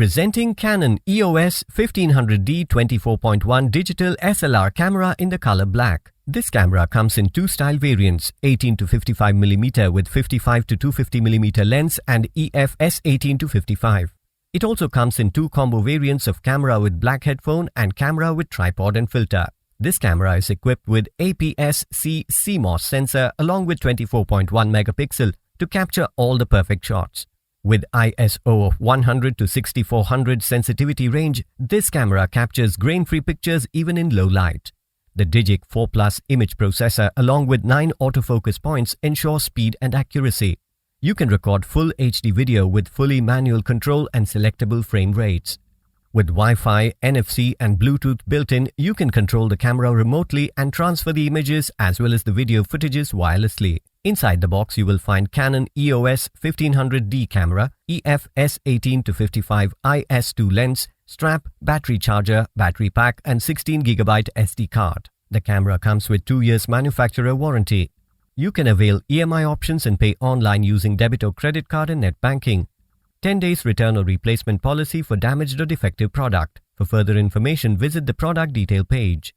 Presenting Canon EOS 1500D 24.1 digital SLR camera in the color black. This camera comes in two style variants, 18-55mm with 55-250mm lens and EF S18-55. It also comes in two combo variants of camera with black headphone and camera with tripod and filter. This camera is equipped with APS-C CMOS sensor along with 24.1 megapixel to capture all the perfect shots. With ISO of 100 to 6400 sensitivity range, this camera captures grain-free pictures even in low light. The DIGIC 4+ image processor along with 9 autofocus points ensure speed and accuracy. You can record full HD video with fully manual control and selectable frame rates. With Wi-Fi, NFC and Bluetooth built-in, you can control the camera remotely and transfer the images as well as the video footages wirelessly. Inside the box, you will find Canon EOS 1500D camera, EF S18-55 IS2 lens, strap, battery charger, battery pack and 16GB SD card. The camera comes with 2 years manufacturer warranty. You can avail EMI options and pay online using debit or credit card and net banking. 10 days return or replacement policy for damaged or defective product. For further information, visit the product detail page.